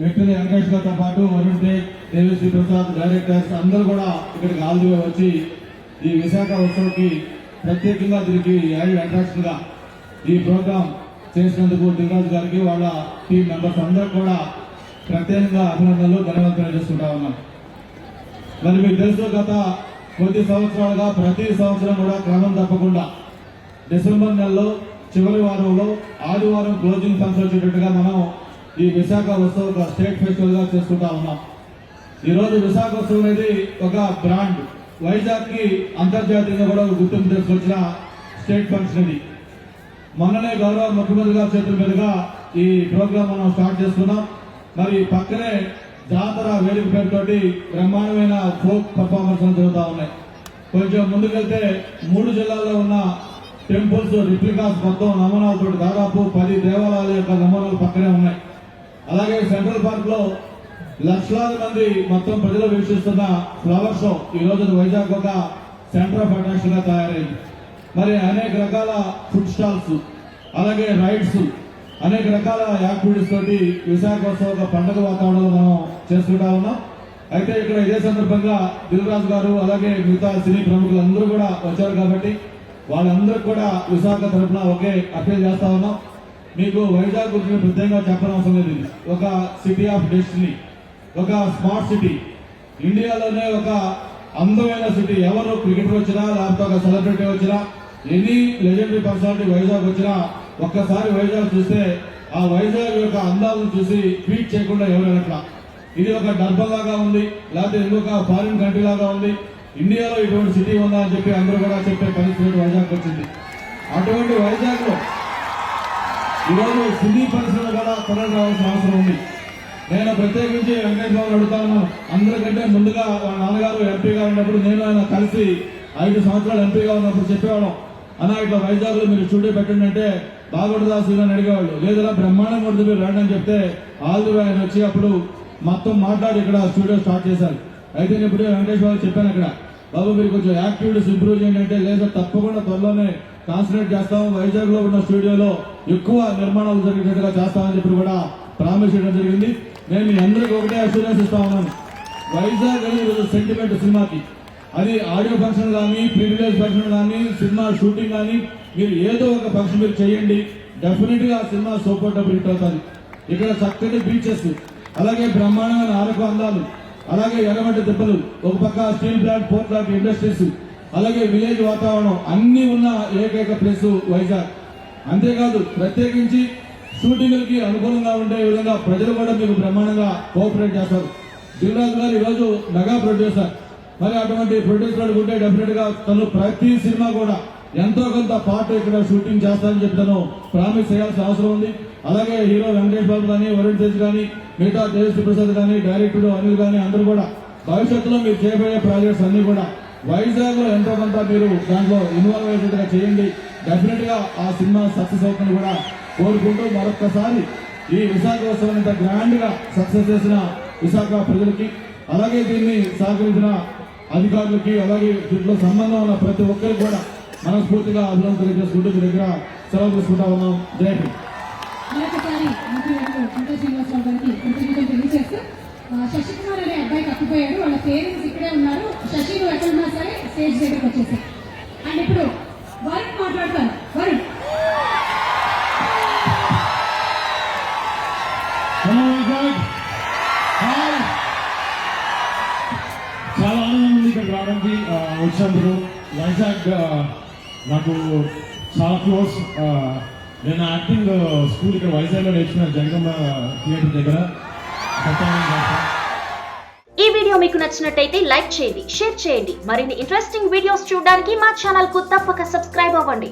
వెంటనే వెంకటేష్ గారితో పాటు వరుణ్ తేజ్, దేవిశ్రీ ప్రసాద్, డైరెక్టర్స్ అందరూ కూడా ఇక్కడికి హాజరుగా వచ్చి ఈ విశాఖ ఉత్సవ్కి ప్రత్యేకంగా దీనికి యాడ్ అట్రాక్షన్ గా ఈ ప్రోగ్రామ్ చేసినందుకు దిల్రాజు గారికి వాళ్ళ టీం మెంబర్స్ అందరూ కూడా ప్రత్యేకంగా అభినందనలు ధన్యవాదాలు చేసుకుంటా ఉన్నాం. మరి మీకు తెలుసు, గత కొద్ది సంవత్సరాలుగా ప్రతి సంవత్సరం కూడా క్రమం తప్పకుండా డిసెంబర్ నెలలో చివరి వారంలో ఆదివారం క్లోజింగ్ ఫంక్షన్ వచ్చేటట్టుగా మనం ఈ విశాఖ ఉత్సవ్ ఒక స్టేట్ ఫెస్టివల్ గా చేసుకుంటా ఉన్నాం. ఈ రోజు విశాఖ ఉత్సవం అనేది ఒక బ్రాండ్, వైజాగ్ కి అంతర్జాతీయంగా కూడా గుర్తింపు తీసుకొచ్చిన స్టేట్ ఫంక్షన్ ఇది. మొన్ననే గౌరవ ముఖ్యమంత్రి గారి చేతుల మీదుగా ఈ ప్రోగ్రామ్ మనం స్టార్ట్ చేసుకున్నాం. మరి పక్కనే జాతర వేదిక పేరుతోటి బ్రహ్మాండమైన ఫోక్ పర్ఫార్మెన్స్ జరుగుతూ ఉన్నాయి. కొంచెం ముందుకెళ్తే 3 జిల్లాల్లో ఉన్న టెంపుల్స్ రిప్లికాస్ మొత్తం నమూనాలతో దాదాపు 10 దేవాలయాల యొక్క నమూనాలు పక్కనే ఉన్నాయి. అలాగే సెంట్రల్ పార్క్ లో లక్షలాది మంది మొత్తం ప్రజలు వీక్షిస్తున్న ఫ్లవర్ షో ఈ రోజు వైజాగ్ ఒక సెంటర్ ఆఫ్ అట్రాక్షన్ గా తయారైంది. మరి అనేక రకాల ఫుడ్ స్టాల్స్, అలాగే రైడ్స్, అనేక రకాల యాక్టివిటీస్ తోటి విశాఖోత్సవ ఒక పండుగ వాతావరణంలో మనం చేసుకుంటా ఉన్నాం. అయితే ఇక్కడ ఇదే సందర్భంగా దిల్రాజు గారు అలాగే మిగతా సినీ ప్రముఖులు అందరూ కూడా వచ్చారు కాబట్టి వాళ్ళందరూ కూడా విశాఖ తరఫున ఒకే అప్పీల్ చేస్తా ఉన్నాం. మీకు వైజాగ్ గురించి ప్రత్యేకంగా చెప్పనవసరం లేదు. ఒక సిటీ ఆఫ్ డెస్టినీ, ఒక స్మార్ట్ సిటీ, ఇండియాలోనే ఒక అందమైన సిటీ. ఎవరు క్రికెటర్ వచ్చినా, లేకపోతే ఒక సెలబ్రిటీ వచ్చినా, ఎనీ లెజెండరీ పర్సనాలిటీ వైజాగ్ వచ్చినా ఒక్కసారి వైజాగ్ చూస్తే ఆ వైజాగ్ యొక్క అందాలను చూసి ట్వీట్ చేయకుండా ఎవరైనా ఇది ఒక డర్బన్ లాగా ఉంది, లేకపోతే ఇంకొక ఫారిన్ కంట్రీ లాగా ఉంది, ఇండియాలో ఇటువంటి సిటీ ఉందా అని చెప్పి అందరూ కూడా చెప్పే పరిస్థితి వైజాగ్ వచ్చింది. అటువంటి వైజాగ్ లో ఈరోజు సినీ పరిశ్రమ కూడా కొనసాగాల్సిన అవసరం ఉంది. నేను ప్రత్యేకించి వెంకటేష్ బాబు అడుగుతాను. అందరికంటే ముందుగా వాళ్ళ నాన్నగారు ఎంపీగా ఉన్నప్పుడు నేను ఆయన కలిసి 5 సంవత్సరాలు ఎంపీగా ఉన్నప్పుడు చెప్పేవాళ్ళం, అన్నా ఇట్లా వైజాగ్ లో మీరు స్టూడియో పెట్టండి అంటే బాగుంటుందా సీజన్ అడిగేవాళ్ళు. లేదా బ్రహ్మాండం ఉంటుంది మీరు రండి అని చెప్తే ఆల్ ఆయన వచ్చి అప్పుడు మొత్తం మాట్లాడి ఇక్కడ స్టూడియో స్టార్ట్ చేశారు. అయితే నేను ఇప్పుడు వెంకటేష్ బాబు చెప్పాను, అక్కడ బాబు మీరు కొంచెం యాక్టివిటీస్ ఇంప్రూవ్ చేయండి అంటే, లేదా తప్పకుండా త్వరలోనే కాన్సన్ట్రేట్ చేస్తాము, వైజాగ్ లో ఉన్న స్టూడియోలో ఎక్కువ నిర్మాణాలు జరిగేట్టుగా చేస్తామని చెప్పి కూడా ప్రామిస్ చేయడం జరిగింది. నేను మీ అందరికీ ఒకటే అష్యూరెన్స్ ఇస్తా ఉన్నాను, వైజాగ్ అనేది సెంటిమెంట్ సినిమాకి. అది ఆడియో ఫంక్షన్ కానీ, ప్రీ రిలీజ్ ఫంక్షన్ కానీ, సినిమా షూటింగ్ కానీ, మీరు ఏదో ఒక ఫంక్షన్ మీరు చేయండి, డెఫినెట్ గా ఆ సినిమా సూపర్ డబుల్ హిట్ అవుతుంది. ఇక్కడ చక్కటి బీచెస్, అలాగే బ్రహ్మాండమైన ఆరక అందాలు, అలాగే ఎర్రమట్టి దెబ్బలు, ఒక పక్క స్టీల్ ప్లాంట్, పోర్ట్ లాంటి ఇండస్ట్రీస్, అలాగే విలేజ్ వాతావరణం అన్ని ఉన్న ఏకైక ప్లేస్ వైజాగ్. అంతేకాదు ప్రత్యేకించి షూటింగ్లకి అనుకూలంగా ఉండే విధంగా ప్రజలు కూడా మీకు బ్రహ్మాండంగా కోఆపరేట్ చేస్తారు. దిల్రాజు గారు ఈరోజు మెగా ప్రొడ్యూసర్. మరి అటువంటి ప్రొడ్యూసర్ ఉంటే డెఫినెట్ గా తను ప్రతి సినిమా కూడా ఎంతో కొంత పార్ట్ ఇక్కడ షూటింగ్ చేస్తానని చెప్పి తను ప్రామిస్ చేయాల్సిన అవసరం ఉంది. అలాగే హీరో వెంకటేష్ బాబు కానీ, వరుణ్ తేజ్ కానీ, మిగతా దేవిశ్రీ ప్రసాద్ కానీ, డైరెక్టర్ అనిల్ కానీ అందరూ కూడా భవిష్యత్తులో మీరు చేయబోయే ప్రాజెక్ట్స్ అన్ని కూడా వైజాగ్ లో ఎంతో కొంత మీరు దాంట్లో ఇన్వాల్వ్ అయ్యేట్టుగా చేయండి. డెఫినెట్ గా ఆ సినిమా సక్సెస్ అవుతుందని కూడా కోరుకుంటూ మరొక్కసారి ఈ విశాఖోత్సవం ఇంత గ్రాండ్ గా సక్సెస్ చేసిన విశాఖ ప్రజలకి, అలాగే దీన్ని సహకరించిన అధికారులకి, అలాగే దీంట్లో సంబంధం ఉన్న ప్రతి ఒక్కరికి కూడా మనస్ఫూర్తిగా అభినందనలు తెలియజేసుకుంటూ మీ దగ్గర సెలవు తీసుకుంటా ఉన్నాం. జై హింద్. మరొకసారి శ్రీనివాసరావు గారికి కృతజ్ఞతలు తెలియజేస్తూ, శశికుమార్ అనే అబ్బాయి తప్పిపోయాడు, వాళ్ళ పేరెంట్స్ ఇక్కడే ఉన్నారు. శశి నువ్వు ఎక్కడున్నా సరే స్టేజ్ దగ్గరకు వచ్చేసాయి. అండ్ ఇప్పుడు వరుణ్ మాట్లాడతారు. వరుణ్ చాలా ఆనందం ఉంది ఇక్కడ రావడానికి వచ్చినందుకు. వైజాగ్ నాకు చాలా క్లోజ్. నేను యాక్టింగ్ స్కూల్ ఇక్కడ వైజాగ్లో నేర్చుకున్నాను, జగదమ్మ థియేటర్ దగ్గర. ఈ వీడియో మీకు నచ్చినట్టయితే లైక్ చేయండి, షేర్ చేయండి. మరిన్ని ఇంట్రెస్టింగ్ వీడియోస్ చూడడానికి మా ఛానల్ కు తప్పక సబ్స్క్రైబ్ అవ్వండి.